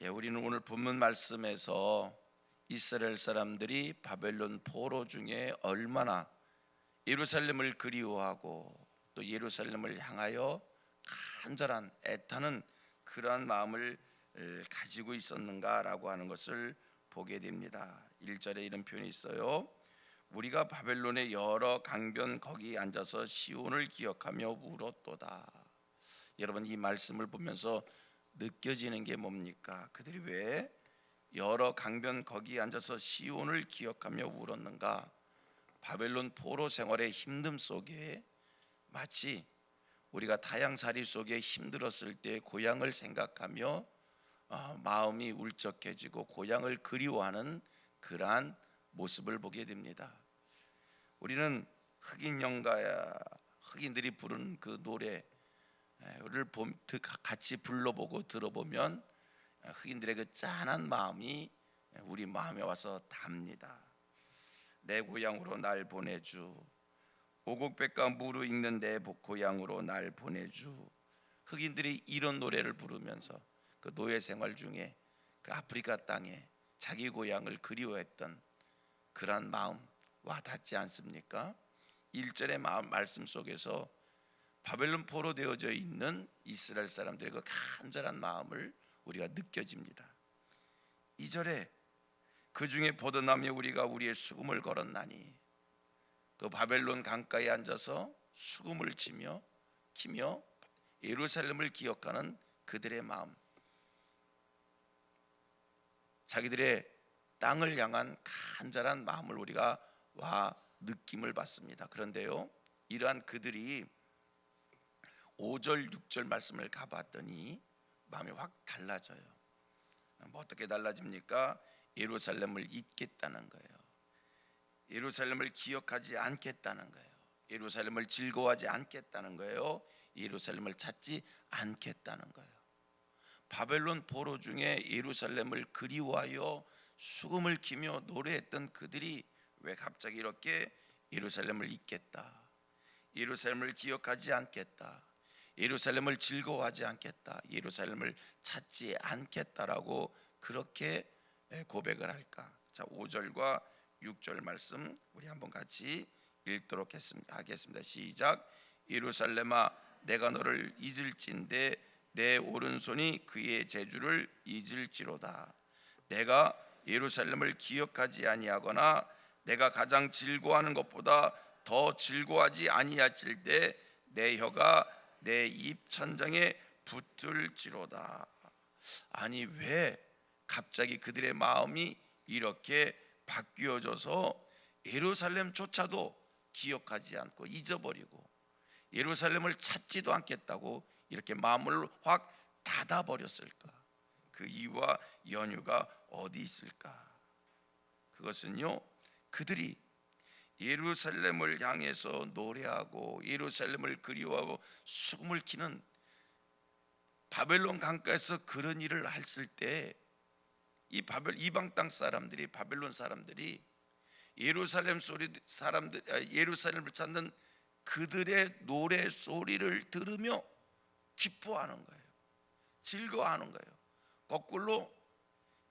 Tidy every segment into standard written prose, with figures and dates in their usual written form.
우리는 오늘 본문 말씀에서 이스라엘 사람들이 바벨론 포로 중에 얼마나 예루살렘을 그리워하고 또 예루살렘을 향하여 간절한 애타는 그러한 마음을 가지고 있었는가라고 하는 것을 보게 됩니다. 1절에 이런 표현이 있어요. 우리가 바벨론의 여러 강변 거기 앉아서 시온을 기억하며 울었도다. 여러분, 이 말씀을 보면서 느껴지는 게 뭡니까? 그들이 왜 여러 강변 거기 앉아서 시온을 기억하며 울었는가? 바벨론 포로 생활의 힘듦 속에 마치 우리가 타향살이 속에 힘들었을 때 고향을 생각하며 마음이 울적해지고 고향을 그리워하는 그러한 모습을 보게 됩니다. 우리는 흑인 영가야 흑인들이 부른 그 노래를 같이 불러보고 들어보면 흑인들의 그 짠한 마음이 우리 마음에 와서 닿습니다. 내 고향으로 날 보내주, 오곡백과 무르익는 내 고향으로 날 보내주. 흑인들이 이런 노래를 부르면서 그 노예 생활 중에 그 아프리카 땅에 자기 고향을 그리워했던 그런 마음 와닿지 않습니까? 1절의 말씀 속에서 바벨론 포로 되어져 있는 이스라엘 사람들의 그 간절한 마음을 우리가 느껴집니다. 2절에 그 중에 포도나무에 우리가 우리의 수금을 걸었나니, 그 바벨론 강가에 앉아서 수금을 키며 예루살렘을 기억하는 그들의 마음, 자기들의 땅을 향한 간절한 마음을 우리가 느낌을 받습니다. 그런데요, 이러한 그들이 5절 6절 말씀을 가봤더니 마음이 확 달라져요. 어떻게 달라집니까? 예루살렘을 잊겠다는 거예요. 예루살렘을 기억하지 않겠다는 거예요. 예루살렘을 즐거워하지 않겠다는 거예요. 예루살렘을 찾지 않겠다는 거예요. 바벨론 포로 중에 예루살렘을 그리워하여 수금을 키며 노래했던 그들이 왜 갑자기 이렇게 예루살렘을 잊겠다, 예루살렘을 기억하지 않겠다, 예루살렘을 즐거워하지 않겠다, 예루살렘을 찾지 않겠다라고 그렇게 고백을 할까? 자, 5절과 6절 말씀 우리 한번 같이 읽도록 하겠습니다. 시작. 예루살렘아, 내가 너를 잊을진대 내 오른손이 그의 재주를 잊을지로다. 내가 예루살렘을 기억하지 아니하거나 내가 가장 즐거워하는 것보다 더 즐거워하지 아니하실 때 내 혀가 내 입 천장에 붙을지로다. 아니, 왜 갑자기 그들의 마음이 이렇게 바뀌어져서 예루살렘조차도 기억하지 않고 잊어버리고 예루살렘을 찾지도 않겠다고 이렇게 마음을 확 닫아버렸을까? 그 이유와 연유가 어디 있을까? 그것은요, 그들이 예루살렘을 향해서 노래하고 예루살렘을 그리워하고 수금을 키는 바벨론 강가에서 그런 일을 했을 때 이 이방 땅 사람들이, 바벨론 사람들이 예루살렘을 찾는 그들의 노래 소리를 들으며 기뻐하는 거예요. 즐거워하는 거예요. 거꾸로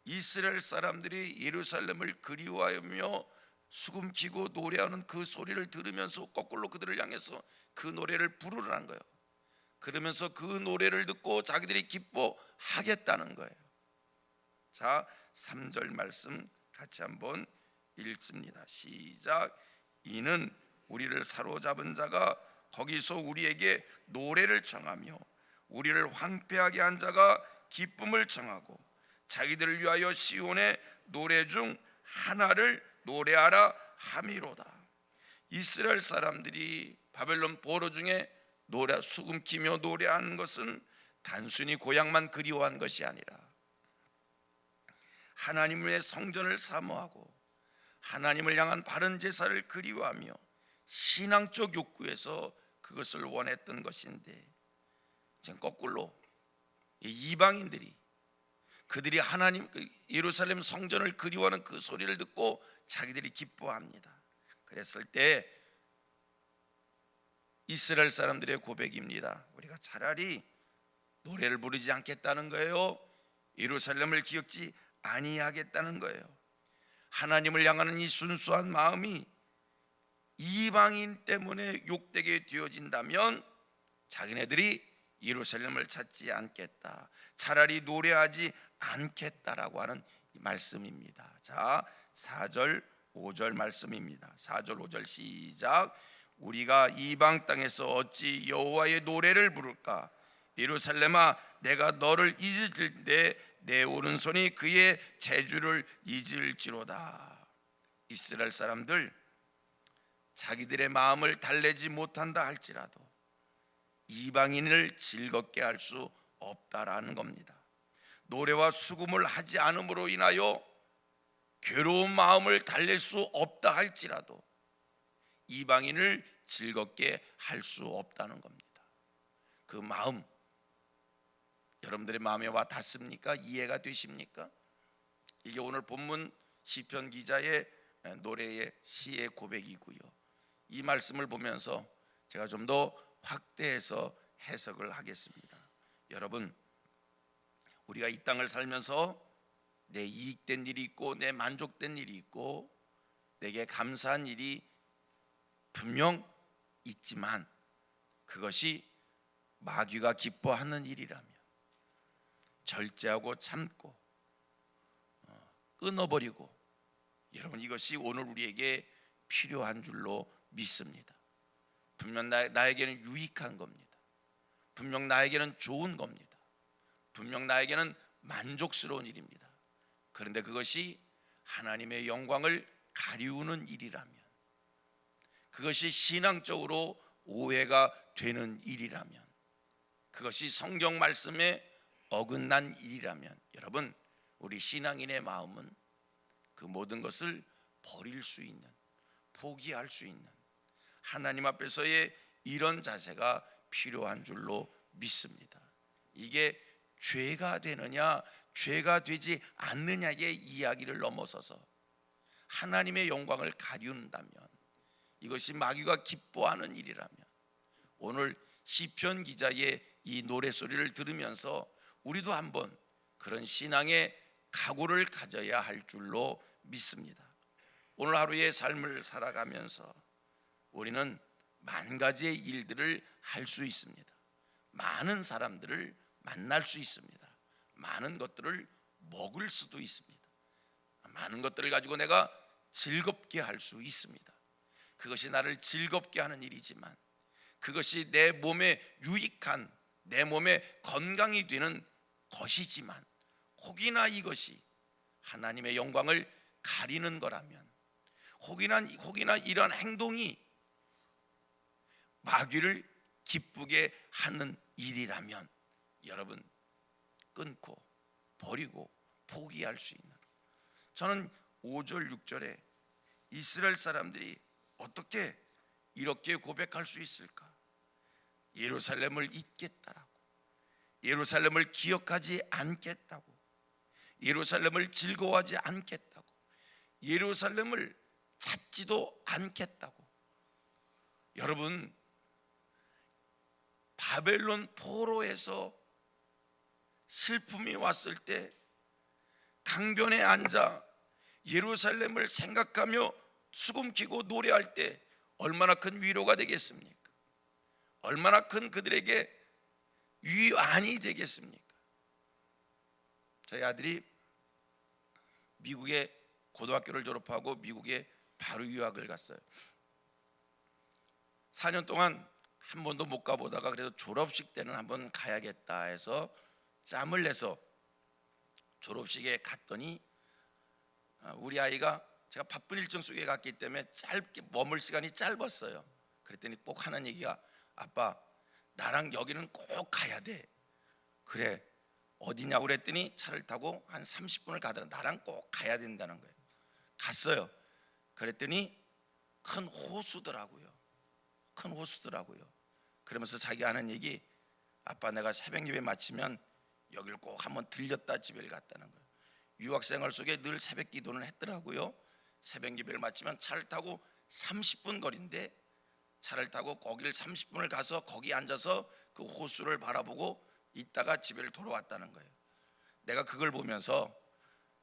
이스라엘 사람들이 예루살렘을 그리워하며 수금키고 노래하는 그 소리를 들으면서 거꾸로 그들을 향해서 그 노래를 부르라는 거예요. 그러면서 그 노래를 듣고 자기들이 기뻐하겠다는 거예요. 자, 3절 말씀 같이 한번 읽습니다. 시작. 이는 우리를 사로잡은 자가 거기서 우리에게 노래를 청하며 우리를 황폐하게 한 자가 기쁨을 청하고 자기들을 위하여 시온의 노래 중 하나를 노래하라 함이로다. 이스라엘 사람들이 바벨론 포로 중에 수금키며 노래하는 것은 단순히 고향만 그리워한 것이 아니라 하나님의 성전을 사모하고 하나님을 향한 바른 제사를 그리워하며 신앙적 욕구에서 그것을 원했던 것인데, 지금 거꾸로 이방인들이 그들이 하나님 예루살렘 성전을 그리워하는 그 소리를 듣고 자기들이 기뻐합니다. 그랬을 때 이스라엘 사람들의 고백입니다. 우리가 차라리 노래를 부르지 않겠다는 거예요. 예루살렘을 기억지 아니하겠다는 거예요. 하나님을 향하는 이 순수한 마음이 이방인 때문에 욕되게 되어진다면 자기네들이 예루살렘을 찾지 않겠다, 차라리 노래하지 않겠다라고 하는 말씀입니다. 자, 4절 5절 말씀입니다. 4절 5절 시작. 우리가 이방 땅에서 어찌 여호와의 노래를 부를까? 예루살렘아, 내가 너를 잊을 때 내 오른손이 그의 재주를 잊을지로다. 이스라엘 사람들 자기들의 마음을 달래지 못한다 할지라도 이방인을 즐겁게 할 수 없다라는 겁니다. 노래와 수금을 하지 않음으로 인하여 괴로운 마음을 달랠 수 없다 할지라도 이방인을 즐겁게 할 수 없다는 겁니다. 그 마음 여러분들의 마음에 와 닿습니까? 이해가 되십니까? 이게 오늘 본문 시편 기자의 노래의 시의 고백이고요. 이 말씀을 보면서 제가 좀 더 확대해서 해석을 하겠습니다. 여러분, 우리가 이 땅을 살면서 내 이익된 일이 있고 내 만족된 일이 있고 내게 감사한 일이 분명 있지만 그것이 마귀가 기뻐하는 일이라면 절제하고 참고 끊어버리고, 여러분 이것이 오늘 우리에게 필요한 줄로 믿습니다. 분명 나에게는 유익한 겁니다. 분명 나에게는 좋은 겁니다. 분명 나에게는 만족스러운 일입니다. 그런데 그것이 하나님의 영광을 가리우는 일이라면, 그것이 신앙적으로 오해가 되는 일이라면, 그것이 성경 말씀에 어긋난 일이라면, 여러분 우리 신앙인의 마음은 그 모든 것을 버릴 수 있는, 포기할 수 있는 하나님 앞에서의 이런 자세가 필요한 줄로 믿습니다. 이게 죄가 되느냐 죄가 되지 않느냐의 이야기를 넘어서서 하나님의 영광을 가리운다면, 이것이 마귀가 기뻐하는 일이라면, 오늘 시편 기자의 이 노래소리를 들으면서 우리도 한번 그런 신앙의 각오를 가져야 할 줄로 믿습니다. 오늘 하루의 삶을 살아가면서 우리는 만 가지의 일들을 할 수 있습니다. 많은 사람들을 만날 수 있습니다. 많은 것들을 먹을 수도 있습니다. 많은 것들을 가지고 내가 즐겁게 할 수 있습니다. 그것이 나를 즐겁게 하는 일이지만, 그것이 내 몸에 유익한, 내 몸에 건강이 되는 것이지만, 혹이나 이것이 하나님의 영광을 가리는 거라면, 혹이나 이런 행동이 마귀를 기쁘게 하는 일이라면, 여러분 끊고 버리고 포기할 수 있는, 저는 5절 6절에 이스라엘 사람들이 어떻게 이렇게 고백할 수 있을까? 예루살렘을 잊겠다라고, 예루살렘을 기억하지 않겠다고, 예루살렘을 즐거워하지 않겠다고, 예루살렘을 찾지도 않겠다고. 여러분, 바벨론 포로에서 슬픔이 왔을 때 강변에 앉아 예루살렘을 생각하며 수금키고 노래할 때 얼마나 큰 위로가 되겠습니까? 얼마나 큰 그들에게 위안이 되겠습니까? 저희 아들이 미국에 고등학교를 졸업하고 미국에 바로 유학을 갔어요. 4년 동안 한 번도 못 가보다가 그래도 졸업식 때는 한번 가야겠다 해서 짬을 내서 졸업식에 갔더니, 우리 아이가, 제가 바쁜 일정 속에 갔기 때문에 짧게 머물 시간이 짧았어요. 그랬더니 꼭 하는 얘기가, 아빠 나랑 여기는 꼭 가야 돼. 그래, 어디냐고 그랬더니 차를 타고 한 30분을 가더라. 나랑 꼭 가야 된다는 거예요. 갔어요. 그랬더니 큰 호수더라고요. 큰 호수더라고요. 그러면서 자기가 하는 얘기, 아빠 내가 새벽 예배 마치면 여기를 꼭 한번 들렸다 집에 갔다는 거예요. 유학생활 속에 늘 새벽 기도를 했더라고요. 새벽 예배를 마치면 차를 타고 30분 거리인데, 차를 타고 거기를 30분을 가서 거기 앉아서 그 호수를 바라보고 있다가 집에 돌아왔다는 거예요. 내가 그걸 보면서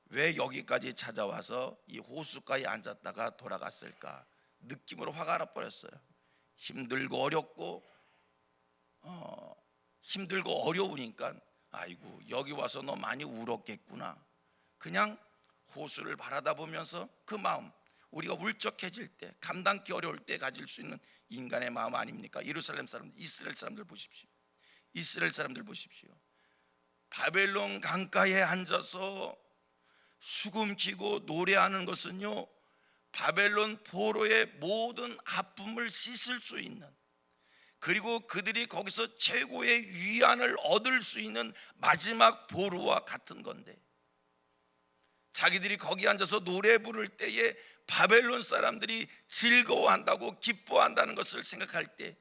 왜 여기까지 찾아와서 이 호숫가에 앉았다가 돌아갔을까 느낌으로 화가 나버렸어요. 힘들고 어려우니까 아이고 여기 와서 너 많이 울었겠구나. 그냥 호수를 바라다 보면서 그 마음, 우리가 울적해질 때, 감당기 어려울 때 가질 수 있는 인간의 마음 아닙니까? 예루살렘 사람들, 이스라엘 사람들 보십시오. 이스라엘 사람들 보십시오. 바벨론 강가에 앉아서 수금키고 노래하는 것은요, 바벨론 포로의 모든 아픔을 씻을 수 있는, 그리고 그들이 거기서 최고의 위안을 얻을 수 있는 마지막 보루와 같은 건데, 자기들이 거기 앉아서 노래 부를 때에 바벨론 사람들이 즐거워한다고 기뻐한다는 것을 생각할 때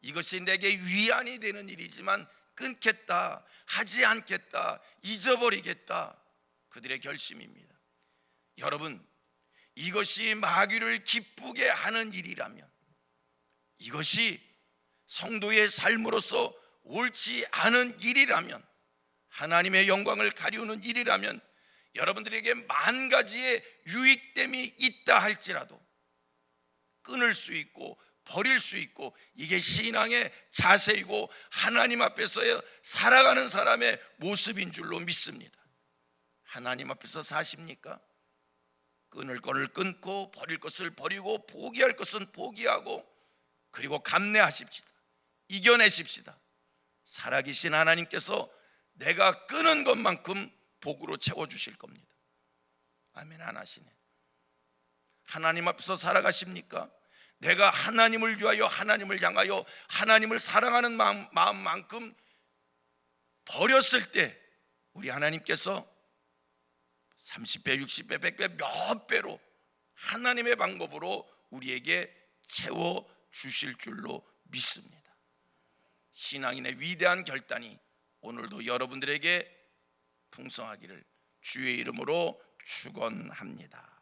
이것이 내게 위안이 되는 일이지만 끊겠다, 하지 않겠다, 잊어버리겠다, 그들의 결심입니다. 여러분, 이것이 마귀를 기쁘게 하는 일이라면, 이것이 성도의 삶으로서 옳지 않은 일이라면, 하나님의 영광을 가리우는 일이라면, 여러분들에게 만 가지의 유익됨이 있다 할지라도 끊을 수 있고 버릴 수 있고, 이게 신앙의 자세이고 하나님 앞에서 살아가는 사람의 모습인 줄로 믿습니다. 하나님 앞에서 사십니까? 끊을 것을 끊고 버릴 것을 버리고 포기할 것은 포기하고, 그리고 감내하십시다. 이겨내십시다. 살아계신 하나님께서 내가 끊은 것만큼 복으로 채워주실 겁니다. 아멘 안 하시네. 하나님 앞에서 살아가십니까? 내가 하나님을 위하여, 하나님을 향하여, 하나님을 사랑하는 마음만큼 버렸을 때 우리 하나님께서 30배, 60배, 100배 몇 배로 하나님의 방법으로 우리에게 채워주실 줄로 믿습니다. 신앙인의 위대한 결단이 오늘도 여러분들에게 풍성하기를 주의 이름으로 축원합니다.